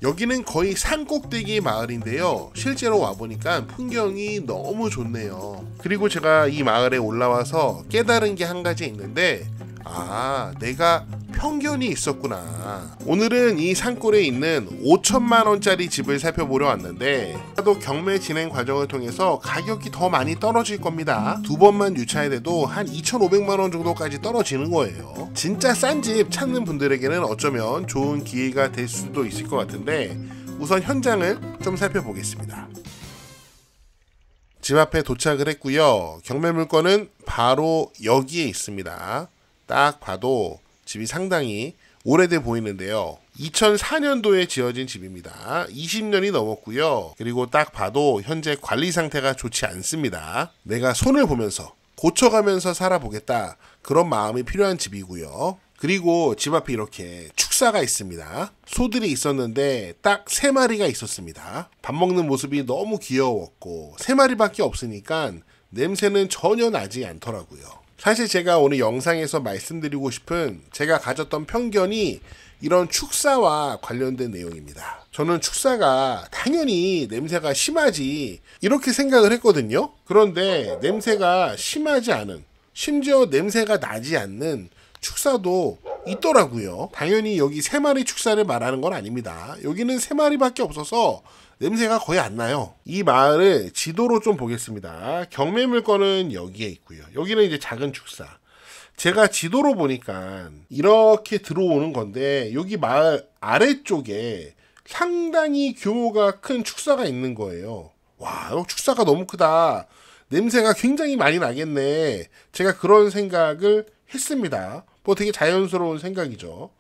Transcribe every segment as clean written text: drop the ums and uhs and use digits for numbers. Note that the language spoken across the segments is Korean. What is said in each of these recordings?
여기는 거의 산꼭대기 마을인데요. 실제로 와보니까 풍경이 너무 좋네요. 그리고 제가 이 마을에 올라와서 깨달은 게 한 가지 있는데, 내가 편견이 있었구나. 오늘은 이 산골에 있는 5천만원짜리 집을 살펴보려 왔는데, 또 경매 진행 과정을 통해서 가격이 더 많이 떨어질 겁니다. 두 번만 유차해도 한 2,500만원 정도까지 떨어지는 거예요. 진짜 싼 집 찾는 분들에게는 어쩌면 좋은 기회가 될 수도 있을 것 같은데, 우선 현장을 좀 살펴보겠습니다. 집 앞에 도착을 했고요. 경매 물건은 바로 여기에 있습니다. 딱 봐도 집이 상당히 오래돼 보이는데요. 2004년도에 지어진 집입니다. 20년이 넘었고요. 그리고 딱 봐도 현재 관리 상태가 좋지 않습니다. 내가 손을 보면서 고쳐가면서 살아보겠다, 그런 마음이 필요한 집이고요. 그리고 집 앞에 이렇게 축사가 있습니다. 소들이 있었는데 딱 3마리가 있었습니다. 밥 먹는 모습이 너무 귀여웠고 3마리밖에 없으니까 냄새는 전혀 나지 않더라고요. 사실 제가 오늘 영상에서 말씀드리고 싶은 제가 가졌던 편견이 이런 축사와 관련된 내용입니다. 저는 축사가 당연히 냄새가 심하지 이렇게 생각을 했거든요. 그런데 냄새가 심하지 않은, 심지어 냄새가 나지 않는 축사도 있더라고요. 당연히 여기 3마리 축사를 말하는 건 아닙니다. 여기는 3마리밖에 없어서 냄새가 거의 안 나요. 이 마을을 지도로 좀 보겠습니다. 경매 물건은 여기에 있고요. 여기는 이제 작은 축사. 제가 지도로 보니까 이렇게 들어오는 건데, 여기 마을 아래쪽에 상당히 규모가 큰 축사가 있는 거예요. 와, 여기 축사가 너무 크다. 냄새가 굉장히 많이 나겠네. 제가 그런 생각을 했습니다. 뭐 되게 자연스러운 생각이죠.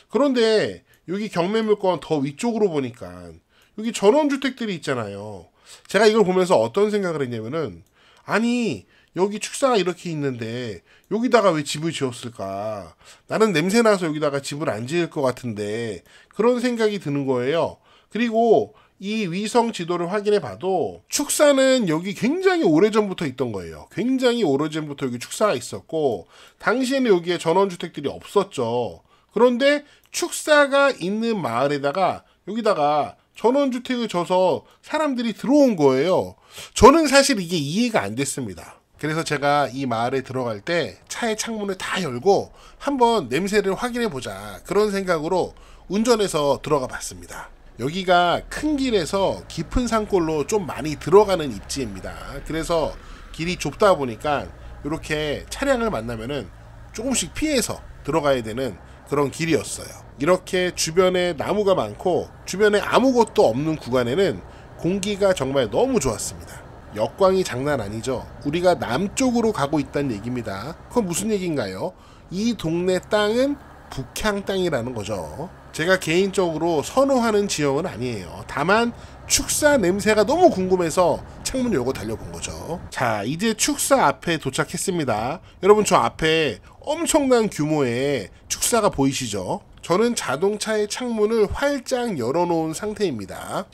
그런데 여기 경매 물건 더 위쪽으로 보니까 여기 전원주택들이 있잖아요. 제가 이걸 보면서 어떤 생각을 했냐면은, 아니 여기 축사가 이렇게 있는데 여기다가 왜 집을 지었을까? 나는 냄새나서 여기다가 집을 안 지을 것 같은데, 그런 생각이 드는 거예요. 그리고 이 위성 지도를 확인해 봐도 축사는 여기 굉장히 오래전부터 있던 거예요. 굉장히 오래전부터 여기 축사가 있었고, 당시에는 여기에 전원주택들이 없었죠. 그런데 축사가 있는 마을에다가 여기다가 전원주택을 져서 사람들이 들어온 거예요. 저는 사실 이게 이해가 안 됐습니다. 그래서 제가 이 마을에 들어갈 때 차의 창문을 다 열고 한번 냄새를 확인해 보자, 그런 생각으로 운전해서 들어가 봤습니다. 여기가 큰 길에서 깊은 산골로 좀 많이 들어가는 입지입니다. 그래서 길이 좁다 보니까 이렇게 차량을 만나면은 조금씩 피해서 들어가야 되는 그런 길이었어요. 이렇게 주변에 나무가 많고 주변에 아무것도 없는 구간에는 공기가 정말 너무 좋았습니다. 역광이 장난 아니죠. 우리가 남쪽으로 가고 있다는 얘기입니다. 그건 무슨 얘기인가요? 이 동네 땅은 북향 땅이라는 거죠. 제가 개인적으로 선호하는 지형은 아니에요. 다만 축사 냄새가 너무 궁금해서 창문 열고 달려본 거죠. 자, 이제 축사 앞에 도착했습니다. 여러분, 저 앞에 엄청난 규모의 축사가 보이시죠? 저는 자동차의 창문을 활짝 열어놓은 상태입니다.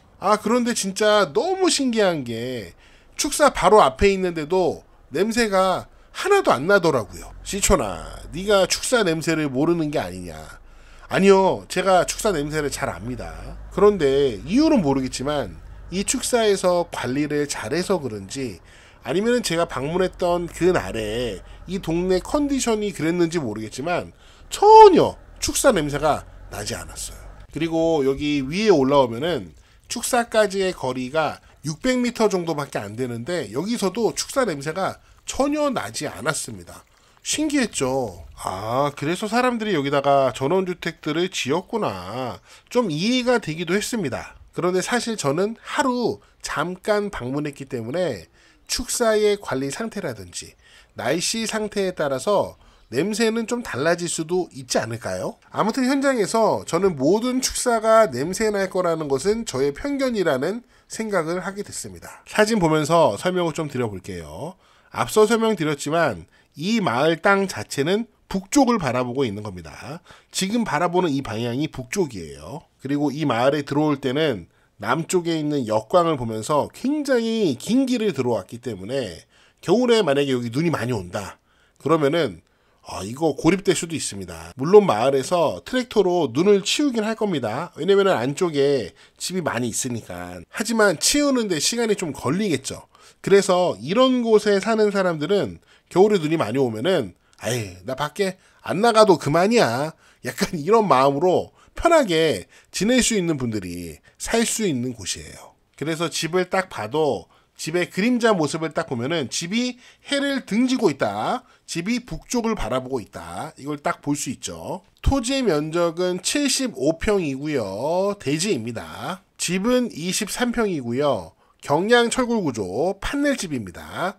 그런데 진짜 너무 신기한 게 축사 바로 앞에 있는데도 냄새가 하나도 안 나더라고요. 시초나, 네가 축사 냄새를 모르는 게 아니냐. 아니요, 제가 축사 냄새를 잘 압니다. 그런데 이유는 모르겠지만 이 축사에서 관리를 잘해서 그런지, 아니면 제가 방문했던 그날에 이 동네 컨디션이 그랬는지 모르겠지만 전혀 축사 냄새가 나지 않았어요. 그리고 여기 위에 올라오면은 축사까지의 거리가 600m 정도밖에 안 되는데 여기서도 축사 냄새가 전혀 나지 않았습니다. 신기했죠. 그래서 사람들이 여기다가 전원주택들을 지었구나. 좀 이해가 되기도 했습니다. 그런데 사실 저는 하루 잠깐 방문했기 때문에 축사의 관리 상태라든지 날씨 상태에 따라서 냄새는 좀 달라질 수도 있지 않을까요? 아무튼 현장에서 저는 모든 축사가 냄새 날 거라는 것은 저의 편견이라는 생각을 하게 됐습니다. 사진 보면서 설명을 좀 드려볼게요. 앞서 설명드렸지만 이 마을 땅 자체는 북쪽을 바라보고 있는 겁니다. 지금 바라보는 이 방향이 북쪽이에요. 그리고 이 마을에 들어올 때는 남쪽에 있는 역광을 보면서 굉장히 긴 길을 들어왔기 때문에 겨울에 만약에 여기 눈이 많이 온다 그러면은 이거 고립될 수도 있습니다. 물론 마을에서 트랙터로 눈을 치우긴 할 겁니다. 왜냐면 안쪽에 집이 많이 있으니까. 하지만 치우는데 시간이 좀 걸리겠죠. 그래서 이런 곳에 사는 사람들은 겨울에 눈이 많이 오면은 나 밖에 안 나가도 그만이야. 약간 이런 마음으로 편하게 지낼 수 있는 분들이 살 수 있는 곳이에요. 그래서 집을 딱 봐도 집의 그림자 모습을 딱 보면은 집이 해를 등지고 있다. 집이 북쪽을 바라보고 있다. 이걸 딱 볼 수 있죠. 토지의 면적은 75평이고요. 대지입니다. 집은 23평이고요. 경량 철골 구조 판넬집입니다.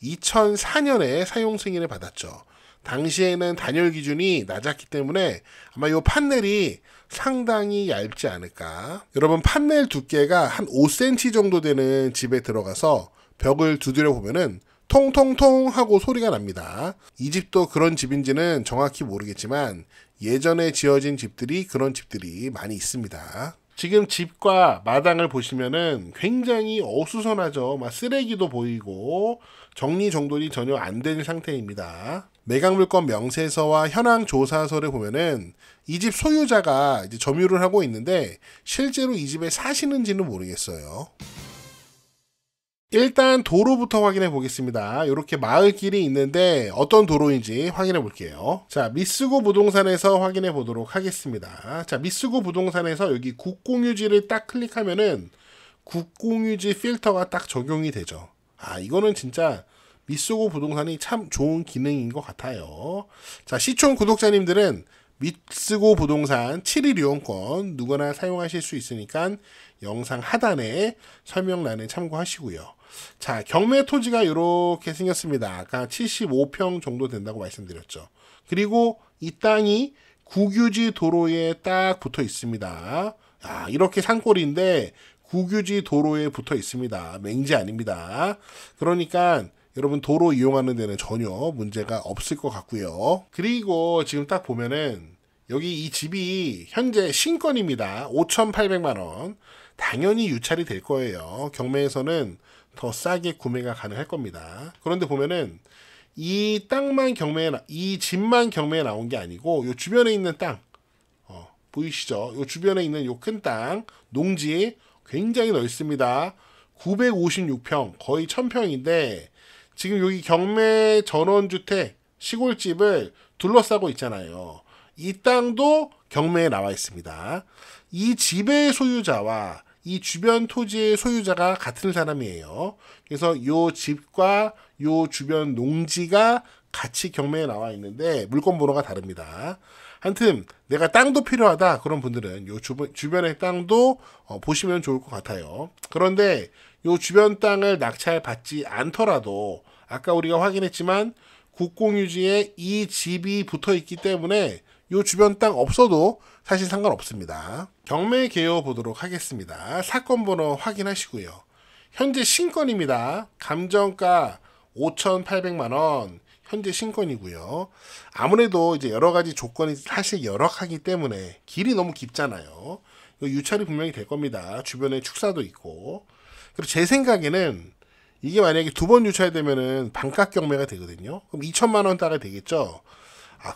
2004년에 사용 승인을 받았죠. 당시에는 단열 기준이 낮았기 때문에 아마 이 판넬이 상당히 얇지 않을까. 여러분 판넬 두께가 한 5cm 정도 되는 집에 들어가서 벽을 두드려 보면은 통통통 하고 소리가 납니다. 이 집도 그런 집인지는 정확히 모르겠지만 예전에 지어진 집들이 그런 집들이 많이 있습니다. 지금 집과 마당을 보시면은 굉장히 어수선하죠. 막 쓰레기도 보이고 정리정돈이 전혀 안 된 상태입니다. 매각물건 명세서와 현황조사서를 보면은 이 집 소유자가 이제 점유를 하고 있는데 실제로 이 집에 사시는지는 모르겠어요. 일단 도로부터 확인해 보겠습니다. 이렇게 마을길이 있는데 어떤 도로인지 확인해 볼게요. 자, 미쓰고 부동산에서 확인해 보도록 하겠습니다. 자, 미쓰고 부동산에서 여기 국공유지를 딱 클릭하면은 국공유지 필터가 딱 적용이 되죠. 이거는 진짜 미쓰고 부동산이 참 좋은 기능인 것 같아요. 자, 시청 구독자님들은 미쓰고 부동산 7일 이용권 누구나 사용하실 수 있으니까 영상 하단에 설명란에 참고하시고요. 자, 경매 토지가 이렇게 생겼습니다. 아까 75평 정도 된다고 말씀드렸죠. 그리고 이 땅이 국유지 도로에 딱 붙어 있습니다. 이렇게 산골인데 국유지 도로에 붙어 있습니다. 맹지 아닙니다. 그러니까 여러분 도로 이용하는 데는 전혀 문제가 없을 것 같고요. 그리고 지금 딱 보면은 여기 이 집이 현재 신건입니다. 5,800만원. 당연히 유찰이 될 거예요. 경매에서는 더 싸게 구매가 가능할 겁니다. 그런데 보면은 이 땅만 이 집만 경매에 나온 게 아니고 요 주변에 있는 땅 보이시죠? 요 주변에 있는 요 큰 땅 농지 굉장히 넓습니다. 956평 거의 1000평인데 지금 여기 경매 전원주택 시골집을 둘러싸고 있잖아요. 이 땅도 경매에 나와 있습니다. 이 집의 소유자와 이 주변 토지의 소유자가 같은 사람이에요. 그래서 이 집과 이 주변 농지가 같이 경매에 나와 있는데 물건 번호가 다릅니다. 하여튼 내가 땅도 필요하다 그런 분들은 이 주변의 땅도 보시면 좋을 것 같아요. 그런데 이 주변 땅을 낙찰받지 않더라도 아까 우리가 확인했지만 국공유지에 이 집이 붙어 있기 때문에 이 주변 땅 없어도 사실 상관없습니다. 경매 개요 보도록 하겠습니다. 사건 번호 확인하시고요. 현재 신건입니다. 감정가 5,800만원 현재 신건이고요. 아무래도 이제 여러 가지 조건이 사실 열악하기 때문에 길이 너무 깊잖아요. 유찰이 분명히 될 겁니다. 주변에 축사도 있고. 그리고 제 생각에는 이게 만약에 두 번 유찰되면은 반값 경매가 되거든요. 그럼 2천만원 따가 되겠죠.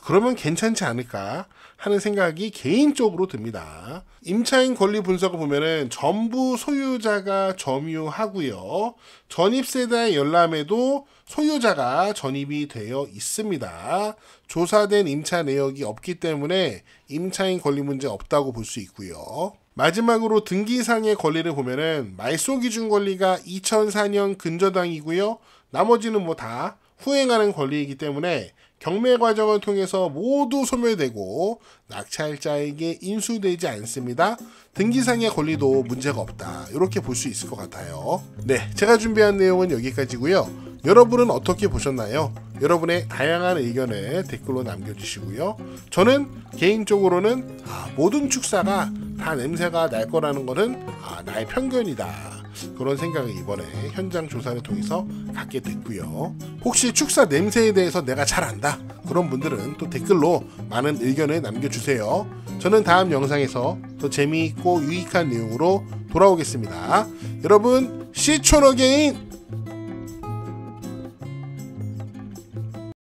그러면 괜찮지 않을까 하는 생각이 개인적으로 듭니다. 임차인 권리 분석을 보면은 전부 소유자가 점유하고요. 전입세대 열람에도 소유자가 전입이 되어 있습니다. 조사된 임차 내역이 없기 때문에 임차인 권리 문제 없다고 볼 수 있고요. 마지막으로 등기상의 권리를 보면은 말소 기준 권리가 2004년 근저당이고요. 나머지는 뭐 다 후행하는 권리이기 때문에 경매 과정을 통해서 모두 소멸되고 낙찰자에게 인수되지 않습니다. 등기상의 권리도 문제가 없다. 이렇게 볼 수 있을 것 같아요. 네, 제가 준비한 내용은 여기까지고요. 여러분은 어떻게 보셨나요? 여러분의 다양한 의견을 댓글로 남겨주시고요. 저는 개인적으로는 모든 축사가 다 냄새가 날 거라는 것은 나의 편견이다. 그런 생각을 이번에 현장 조사를 통해서 갖게 됐고요. 혹시 축사 냄새에 대해서 내가 잘 안다 그런 분들은 또 댓글로 많은 의견을 남겨주세요. 저는 다음 영상에서 더 재미있고 유익한 내용으로 돌아오겠습니다. 여러분 시촌 어게인